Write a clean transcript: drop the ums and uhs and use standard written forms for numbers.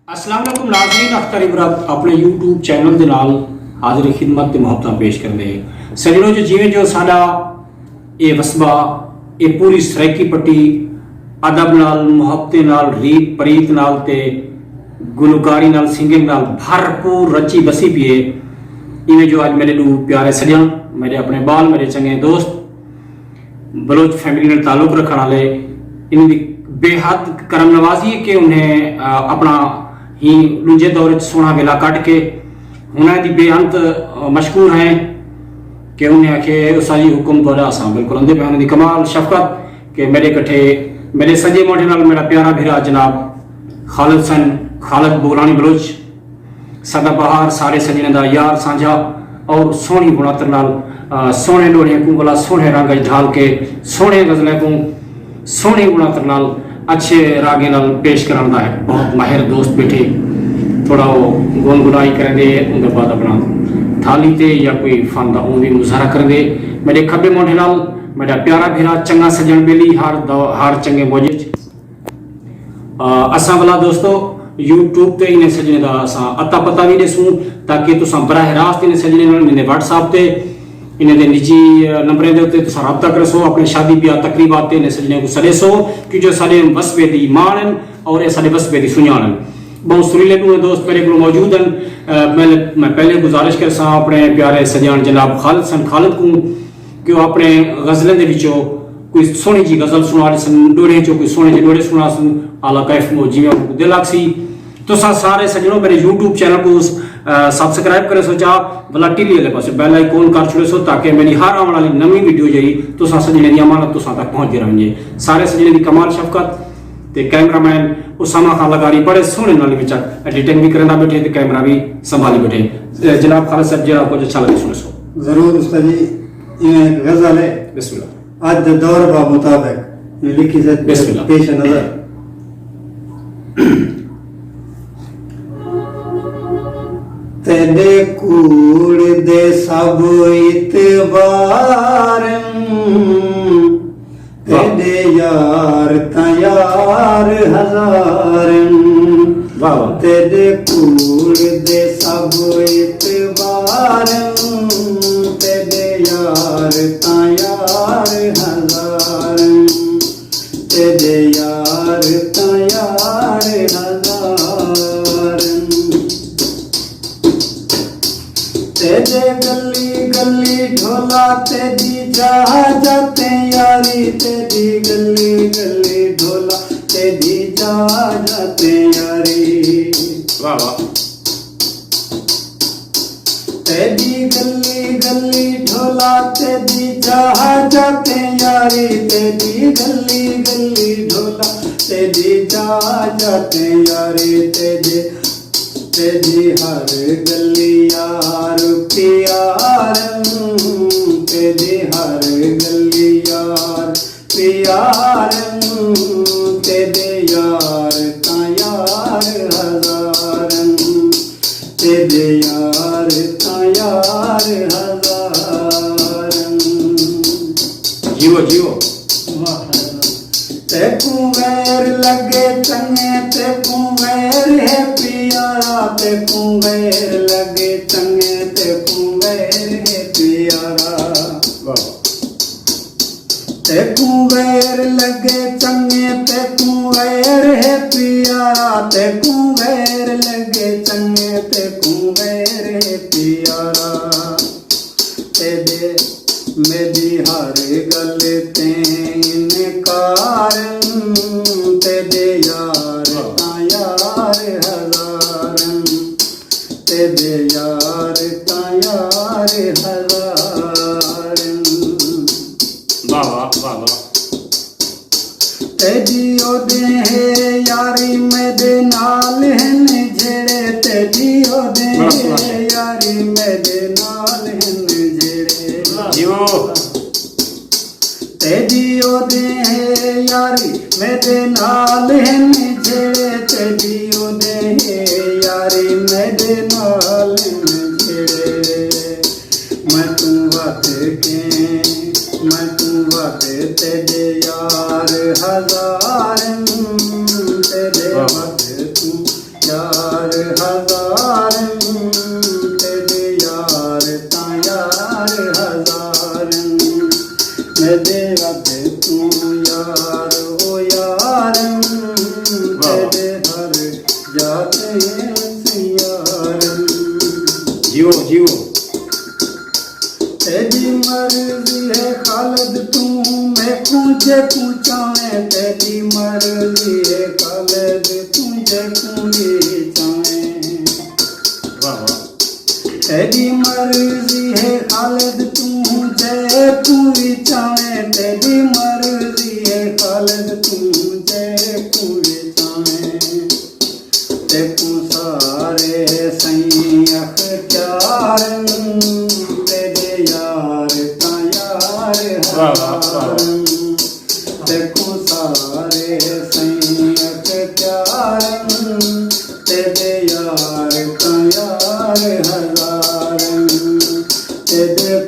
अस्सलाम वालेकुम नाज़रीन, अख्तर इबरात अपने यूट्यूब चैनल के नाल हाजिर खिदमत ते मुहब्बत पेश करते हैं। सजनों जो जिवें जो साडा ये वसबा ये पूरी सराइकी पट्टी अदब नाल मुहब्बत नाल रीत परीत नाल ते गुलकारी नाल सिंगिंग नाल भरपूर रची बसी पी है। इवें जो आज मेरे लू प्यारे सजन मेरे अपने बाल मेरे चंगे दोस्त बलोच फैमिली नाल ताल्लुक रखने वाले इनकी बेहद करम नवाजी है कि उन्हें अपना ही दूजे दौर सोना वेला कट के उन्हें दी बेअंत मशकूर हैं कि उन्हें आखे सारी हुक्म तोड़ा आसा बिल्कुल अंधे पे उन्हें कमाल शफकत के मेरे कट्ठे मेरे सजे मोटे नाल मेरा प्यारा भिरा जनाब खालिद बोलानी बलोच सदाबहार सारे सजने दा यार साझा और सोहनी बुनातर नाल सोहने लोढ़े को वाला सोहने रंग ढाल के सोहने गजलें को सोहनी बुनातर नाल अच्छे रागे नाल पेश करांदा है। बहुत माहिर दोस्त बैठे थोड़ा वो गुनगुनाई करेंगे उनके बाद अपना थाली ते या कोई फन दा भी मुजाहरा करेंगे। मेरे खब्बे मोढे नाल मेरा प्यारा भिरा चंगा सजन बेली हार चंगे मौजे असा वाला दोस्तों यूट्यूब ते इन्हें सजने दा असा अता पता भी दसूं ताकि तुसा बराह रास्त इन्हें सजने नाल मेरे व्हाट्सएप ते इन्हें दे निजी नंबरें दे उत्ते तुसा राब्ता कर सो अपने शादी ब्याह तकरीबात ते इन्हें सजने को सदे सो कि जो साडे वसबे दी मान और ये साडे वसबे दी सुजान बहुत सुरीले दोस्त मेरे को मौजूद हैं। मैं पहले गुजारिश कर सा अपने प्यारे सजान जनाब खालिद को कि वो अपने गजलें दे विचों कोई सोहनी जी गजल सुना सन डोरे चो कोई सोहने जी डोरे सुना सन आला कैफ मो जिवें दिल आखसी तो सारे सजनों मेरे यूट्यूब चैनल को सब्सक्राइब करे सोचा भला टीवी वाले पास बेल आइकॉन कर छुड़े सो ताकि मेरी हर आने वाली नवी वीडियो जी तो सजने की अमानत तुसा तक पहुंचती रहेंगे। सारे सजने की कमाल शफकत ते कैमरामैन उसामा खान लगारी बड़े सोहने नाल विच एडिटिंग भी करना बैठे ते कैमरा भी संभाली बैठे। जनाब खालिद साहब जरा कुछ अच्छा लगे सुनो सो जरूर उस्ताद जी। ये एक गजल है बिस्मिल्लाह आज दौर बा मुताबिक ये लिखी है बिस्मिल्लाह। पेश नजर तेरे कूड़ दे सब इतबार तेरे यार तयार हजार तेरे कूड़ दे सब इतबार तेरे यार तयार हजार तेरे यार तयार हजार तेरे गली गली ढोला तेरी जाते यारी तेरी गली गली ढोला तेरी जाते यारी वाह वाह तेरी गली गली ढोला तेरी जाते यारी तेरी गली गली ढोला तेरी जाते यारी तेरी हर गली यार प्यार तेरी हर गली यार प्यार तेरे यार तयार हजार तेरे यार तयार हजार जीवो जीवो ते कुंवर लगे चंगे ते कुंवर है प्यारा ते कुंवर लगे चंगे ते कुंवर है प्यारा ते कुंवर लगे चंगे ते कुंवर है प्यारा ते कुंवर लगे चंगे ते कुंवर है प्यारा तेरे मेरी हर गल ते इनकार तेरे यार तयार हजार तेरे यार तयार हजार वाह वाह वाह वाह तेरी ओदे है यारी मेरे नाल हैं जेड़े तेरी ओदे है यारी मेरे नाल हैं जेड़े जीवो तेरी ओदे है यारी मेरे नाल हैं जेड़े तेरी ओदे है यारी मेरे नाल हैं जेड़े मैं तू बात के मैं तू बात तेरे यार हजार तेरे बात तू यार ਵਾਹ। तेरे हर जाते सियारन जियो जियो तेरी मर्जी है खालिद तू मैं कुझे चाहे तेरी मर्जी है खालिद तुझे कुझे चाहे वाह वाह तेरी मर्जी है खालिद तुझे पूरी चाहे तेरी मर्जी है खालिद तुझे पूरी चाहे देखो सारे सही अख्तियार तेरे यार का यार वाह, वाह, वाह। देखो सारे सही अख्तियार तेरे यार का यार हजार तेरे